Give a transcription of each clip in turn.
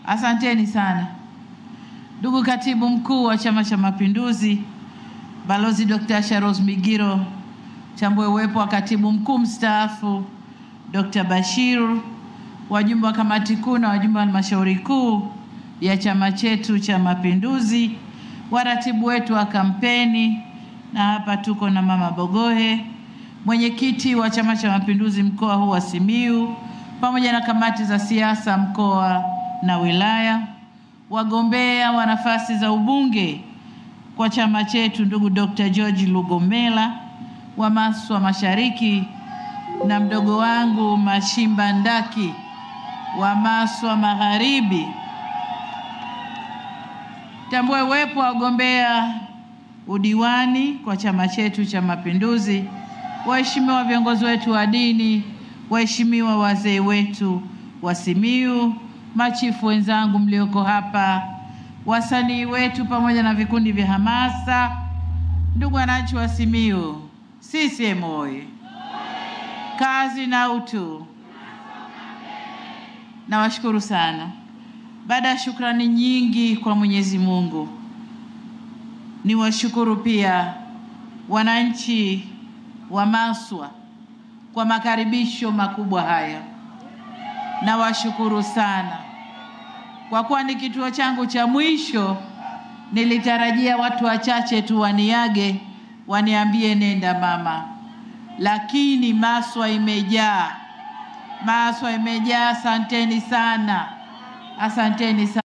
Asanteni sana. Ndugu Katibu Mkuu wa Chama cha Mapinduzi, Balozi Dr. Sharos Migiro, tambue uwepo wa Katibu Mkuu mstaafu Dr. Bashir, wajumbe wa kamati kuu na wajumbe wa halmashauri kuu ya chama chetu cha Mapinduzi, waratibu wetu wa kampeni, na hapa tuko na Mama Bogohe, mwenyekiti wa Chama cha Mapinduzi mkoa huu wa Simiyu, pamoja na kamati za siasa mkoa na wilaya, wagombea wa nafasi za ubunge kwa chama chetu ndugu Dr. George Lugomela wa Maswa Mashariki na mdogo wangu Mashimba Ndaki wa Maswa Magharibi. Tambue uwepo wa wagombea udiwani kwa chama chetu cha Mapinduzi, waheshimiwa viongozi wetu wa dini, waheshimiwa wazee wetu wa Simiyu, machifu wenzangu mlioko hapa, wasanii wetu pamoja na vikundi vya hamasa, ndugu wananchi wa Simiyu, CCM oyee! Kazi na utu. Nawashukuru sana. Baada ya shukrani nyingi kwa Mwenyezi Mungu, niwashukuru pia wananchi wa Maswa kwa makaribisho makubwa haya. Nawashukuru sana. Kwa kuwa ni kituo changu cha mwisho, nilitarajia watu wachache tu waniage, waniambie nenda mama. Lakini Maswa imejaa. Maswa imejaa. Asanteni sana. Asanteni sana.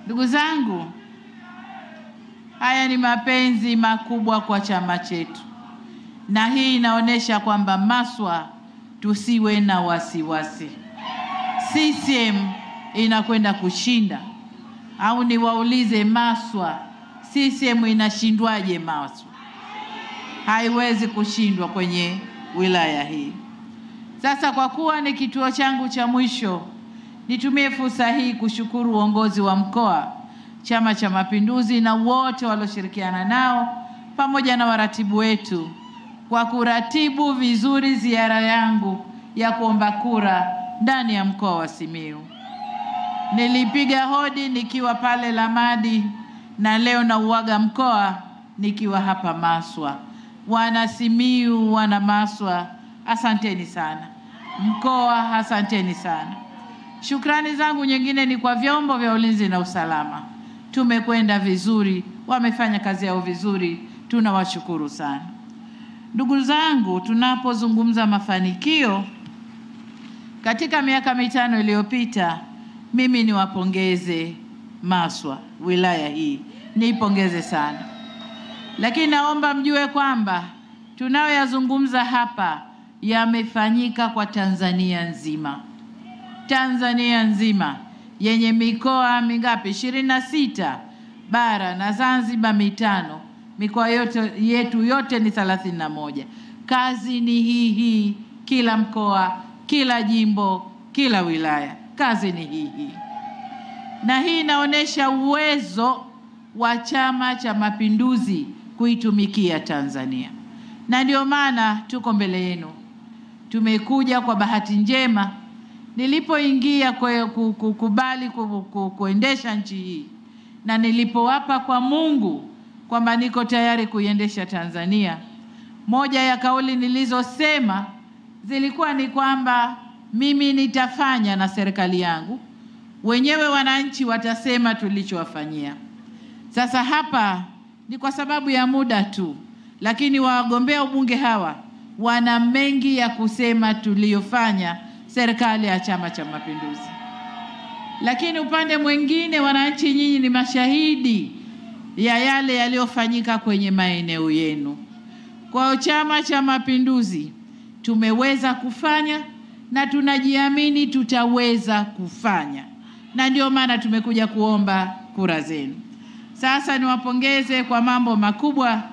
Ndugu zangu, haya ni mapenzi makubwa kwa chama chetu. Na hii inaonyesha kwamba Maswa tusiwe na wasiwasi. CCM inakwenda kushinda. Au niwaulize Maswa, CCM inashindwaje Maswa? Haiwezi kushindwa kwenye wilaya hii. Sasa kwa kuwa ni kituo changu cha mwisho, nitumie fursa hii kushukuru uongozi wa mkoa, Chama cha Mapinduzi na wote walioshirikiana nao pamoja na waratibu wetu kwa kuratibu vizuri ziara yangu ya kuomba kura ndani ya mkoa wa Simiyu. Nilipiga hodi nikiwa pale Lamadi na leo na uaga mkoa nikiwa hapa Maswa. Wana Simiyu, wana Maswa, asanteni sana. Mkoa, asanteni sana. Shukrani zangu nyingine ni kwa vyombo vya ulinzi na usalama. Tumekwenda vizuri, wamefanya kazi yao vizuri, tunawashukuru sana. Ndugu zangu, tunapozungumza mafanikio katika miaka 5 iliyopita, mimi niwapongeze Maswa, wilaya hii. Niipongeze sana. Lakini naomba mjue kwamba tunayoyazungumza hapa yamefanyika kwa Tanzania nzima. Tanzania nzima yenye mikoa mingapi? 26 bara na Zanzibar 5. Mikoa yetu yote ni 31. Kazi ni hii, kila mkoa, kila jimbo, kila wilaya. Kazi ni hii. Na hii inaonyesha uwezo wa Chama cha Mapinduzi kuitumikia Tanzania. Na ndio maana tuko mbele yenu. Tumekuja kwa bahati njema. Nilipoingia kukubali kuendesha nchi hii, na nilipowapa kwa Mungu kwamba niko tayari kuiendesha Tanzania, moja ya kauli nilizosema zilikuwa ni kwamba mimi nitafanya na serikali yangu, wenyewe wananchi watasema tulichowafanyia. Sasa hapa ni kwa sababu ya muda tu, lakini wagombea ubunge hawa wana mengi ya kusema tuliyofanya serikali ya Chama cha Mapinduzi. Lakini upande mwingine, wananchi nyinyi ni mashahidi ya yale yaliyofanyika kwenye maeneo yenu. Kwa Chama cha Mapinduzi tumeweza kufanya na tunajiamini tutaweza kufanya. Na ndio maana tumekuja kuomba kura zenu. Sasa niwapongeze kwa mambo makubwa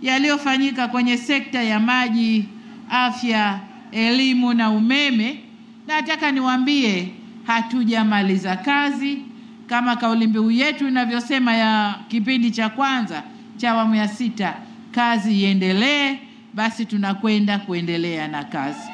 yaliyofanyika kwenye sekta ya maji, afya, elimu na umeme. Nataka niwaambie hatujamaliza kazi. Kama kauli mbiu yetu inavyosema ya kipindi cha kwanza cha awamu ya 6, kazi iendelee, basi tunakwenda kuendelea na kazi.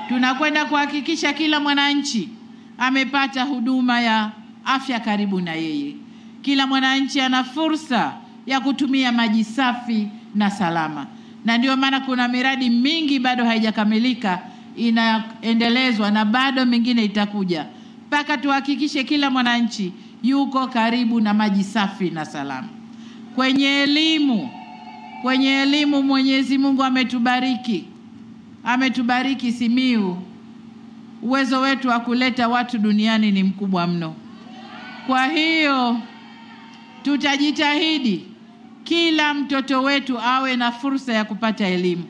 Tunakwenda kuhakikisha kila mwananchi amepata huduma ya afya karibu na yeye. Kila mwananchi ana fursa ya kutumia maji safi na salama. Na ndio maana kuna miradi mingi bado haijakamilika inaendelezwa na bado mingine itakuja. Mpaka tuhakikishe kila mwananchi yuko karibu na maji safi na salama. Kwenye elimu Mwenyezi Mungu ametubariki. Ametubariki Simiyu. Uwezo wetu wa kuleta watu duniani ni mkubwa mno. Kwa hiyo tutajitahidi kila mtoto wetu awe na fursa ya kupata elimu.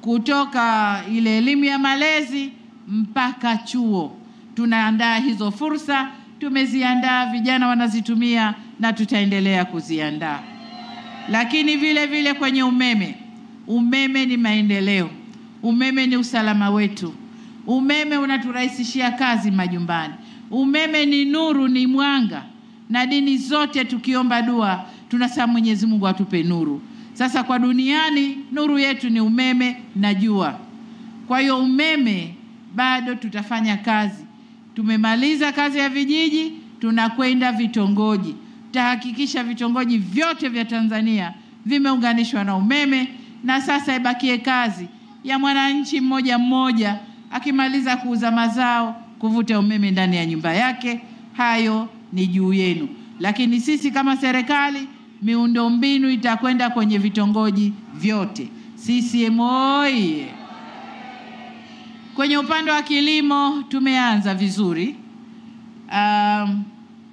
Kutoka ile elimu ya malezi mpaka chuo. Tunaandaa hizo fursa, tumeziandaa, vijana wanazitumia na tutaendelea kuziandaa. Lakini vile vile kwenye umeme ni maendeleo. Umeme ni usalama wetu. Umeme unaturahisishia kazi majumbani. Umeme ni nuru, ni mwanga. Na dini zote tukiomba dua tunasema Mwenyezi Mungu atupe nuru. Sasa kwa duniani nuru yetu ni umeme na jua. Kwa hiyo umeme bado tutafanya kazi. Tumemaliza kazi ya vijiji, tunakwenda vitongoji. Tutahakikisha vitongoji vyote vya Tanzania vimeunganishwa na umeme, na sasa ibakie kazi ya mwananchi mmoja mmoja akimaliza kuuza mazao kuvuta umeme ndani ya nyumba yake. Hayo ni juu yenu. Lakini sisi kama serikali, miundombinu itakwenda kwenye vitongoji vyote. CCM oyee! Kwenye upande wa kilimo tumeanza vizuri.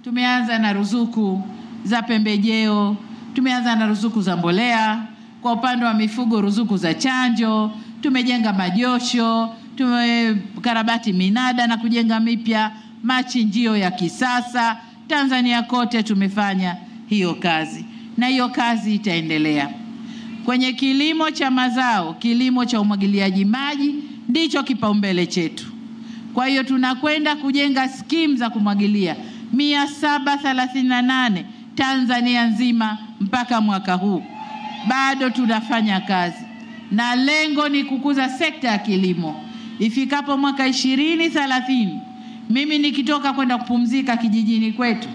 Tumeanza na ruzuku za pembejeo, tumeanza na ruzuku za mbolea. Kwa upande wa mifugo, ruzuku za chanjo, tumejenga majosho, tumekarabati minada na kujenga mipya, machinjio ya kisasa. Tanzania kote tumefanya hiyo kazi, na hiyo kazi itaendelea. Kwenye kilimo cha mazao, kilimo cha umwagiliaji maji ndicho kipaumbele chetu. Kwa hiyo tunakwenda kujenga skimu za kumwagilia 738 Tanzania nzima mpaka mwaka huu. Bado tunafanya kazi na lengo ni kukuza sekta ya kilimo. Ifikapo mwaka 2030, mimi nikitoka kwenda kupumzika kijijini kwetu,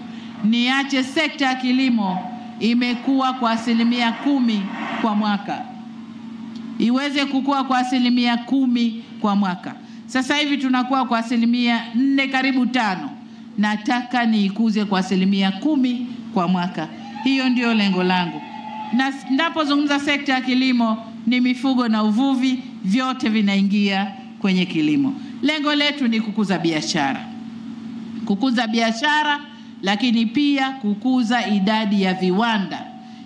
niache sekta ya kilimo imekuwa kwa 10% kwa mwaka. Iweze kukua kwa 10% kwa mwaka. Sasa hivi tunakuwa kwa 4 karibu 5. Nataka niikuze kwa 10% kwa mwaka. Hiyo ndio lengo langu. Na ninapozungumza sekta ya kilimo ni mifugo na uvuvi, vyote vinaingia kwenye kilimo. Lengo letu ni kukuza biashara. Kukuza biashara, lakini pia kukuza idadi ya viwanda.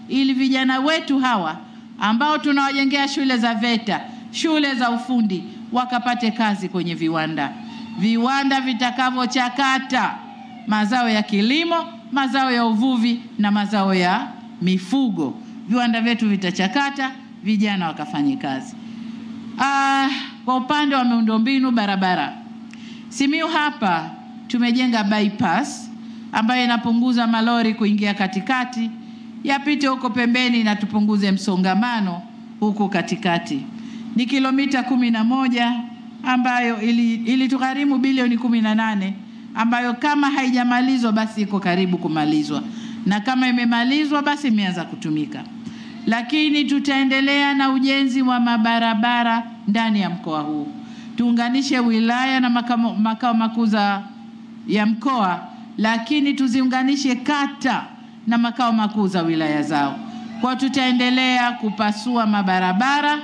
Ili vijana wetu hawa ambao tunawajengea shule za VETA, shule za ufundi, wakapate kazi kwenye viwanda. Viwanda vitakavyochakata mazao ya kilimo, mazao ya uvuvi na mazao ya mifugo. Viwanda vyetu vitachakata, vijana wakafanye kazi. Kwa upande wa miundombinu barabara, Simiyu hapa tumejenga bypass ambayo inapunguza malori kuingia katikati, yapite huko pembeni na tupunguze msongamano huko katikati. Ni kilomita 11 ambayo ilitugharimu bilioni 18, ambayo kama haijamalizwa basi iko karibu kumalizwa, na kama imemalizwa basi imeanza kutumika. Lakini tutaendelea na ujenzi wa mabarabara ndani ya mkoa huu. Tuunganishe wilaya na makao makuu ya mkoa, lakini tuziunganishe kata na makao makuu za wilaya zao. Kwa tutaendelea kupasua mabarabara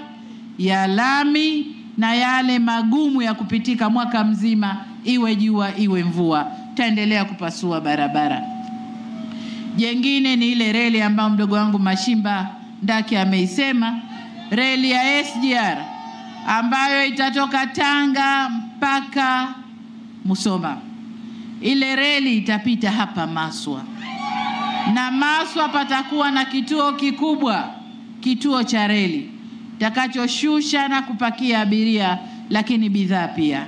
ya lami na yale magumu ya kupitika mwaka mzima, iwe jua iwe mvua, tutaendelea kupasua barabara. Jengine ni ile reli ambayo mdogo wangu Mashimba Ndaki ameisema, reli ya SGR ambayo itatoka Tanga mpaka Musoma. Ile reli itapita hapa Maswa. Na Maswa patakuwa na kituo kikubwa, kituo cha reli takachoshusha na kupakia abiria, lakini bidhaa pia.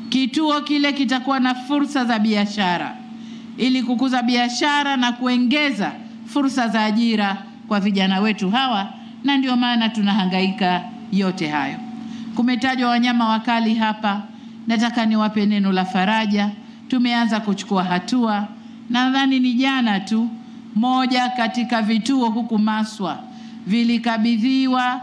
Kituo kile kitakuwa na fursa za biashara ili kukuza biashara na kuongeza fursa za ajira kwa vijana wetu hawa, na ndio maana tunahangaika yote hayo. Kumetajwa wanyama wakali hapa. Nataka niwape neno la faraja. Tumeanza kuchukua hatua. Nadhani ni jana tu moja katika vituo huku Maswa vilikabidhiwa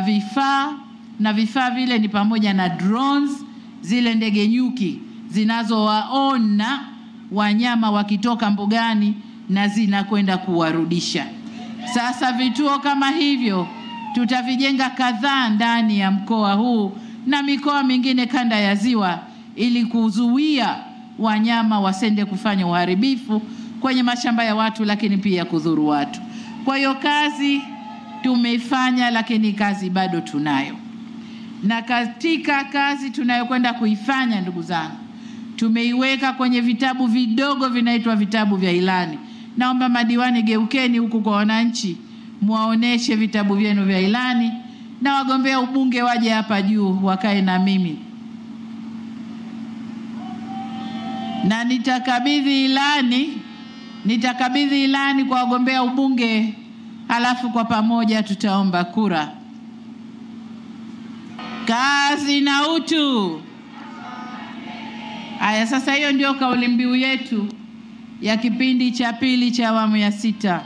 vifaa, na vifaa vile ni pamoja na drones, zile ndege nyuki zinazowaona wanyama wakitoka mbugani na zinakwenda kuwarudisha. Sasa vituo kama hivyo tutavijenga kadhaa ndani ya mkoa huu na mikoa mingine kanda ya Ziwa, ili kuzuia wanyama wasende kufanya uharibifu kwenye mashamba ya watu, lakini pia kudhuru watu. Kwa hiyo kazi tumeifanya, lakini kazi bado tunayo. Na katika kazi tunayokwenda kuifanya, ndugu zangu, tumeiweka kwenye vitabu vidogo vinaitwa vitabu vya ilani. Naomba madiwani, geukeni huku kwa wananchi, muwaoneshe vitabu vyenu vya ilani, na wagombea ubunge waje hapa juu wakae na mimi. Na nitakabidhi ilani kwa wagombea ubunge, halafu kwa pamoja tutaomba kura. Kazi na utu. Aya, sasa hiyo ndio kauli mbiu yetu ya kipindi cha pili cha awamu ya 6.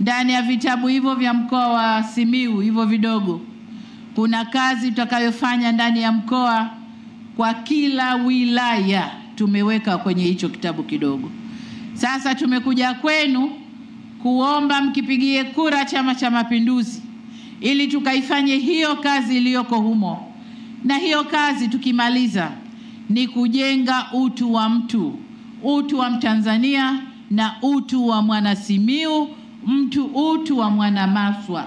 Ndani ya vitabu hivyo vya mkoa wa Simiyu hivyo vidogo, kuna kazi tutakayofanya ndani ya mkoa kwa kila wilaya, tumeweka kwenye hicho kitabu kidogo. Sasa tumekuja kwenu kuomba mkipigie kura Chama cha Mapinduzi ili tukaifanye hiyo kazi iliyoko humo. Na hiyo kazi tukimaliza ni kujenga utu wa mtu, utu wa Mtanzania na utu wa mwana Simiyu, utu wa mwana Maswa.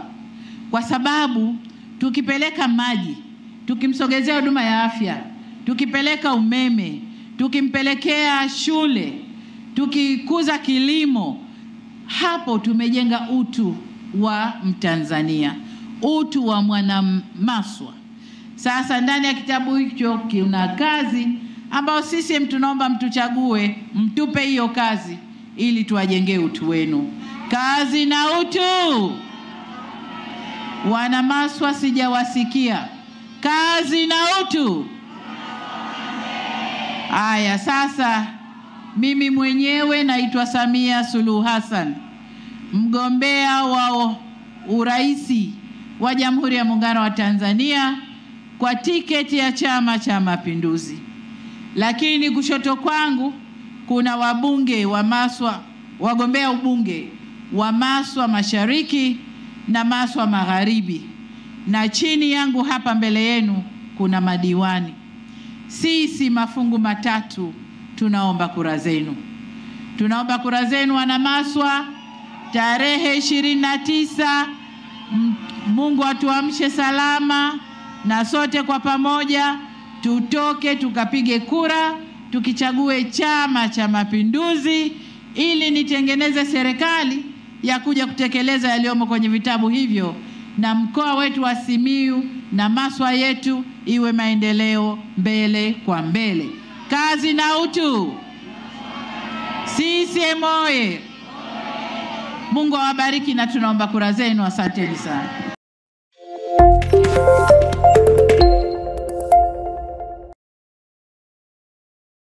Kwa sababu tukipeleka maji, tukimsogezea huduma ya afya, tukipeleka umeme, tukimpelekea shule, tukikuza kilimo, hapo tumejenga utu wa Mtanzania, utu wa mwana Maswa. Sasa ndani ya kitabu hicho kuna kazi ambao sisi tunaomba mtuchague, mtupe hiyo kazi ili tuwajengee utu wenu. Kazi na utu. Wana Maswa sijawasikia. Kazi na utu. Aya, sasa mimi mwenyewe naitwa Samia Suluhu Hassan, mgombea wa uraisi wa Jamhuri ya Muungano wa Tanzania kwa tiketi ya Chama cha Mapinduzi. Lakini kushoto kwangu kuna wabunge wa Maswa, wagombea ubunge wa Maswa Mashariki na Maswa Magharibi, na chini yangu hapa mbele yenu kuna madiwani. Sisi mafungu matatu tunaomba kura zenu. Tunaomba kura zenu wana Maswa tarehe 29. Mungu atuamshe salama, na sote kwa pamoja tutoke tukapige kura, tukichague Chama cha Mapinduzi ili nitengeneze serikali ya kuja kutekeleza yaliyomo kwenye vitabu hivyo, na mkoa wetu wa Simiyu na Maswa yetu iwe maendeleo mbele kwa mbele. Kazi na utu. CCM oye! Mungu awabariki na tunaomba kura zenu. Asanteni sana.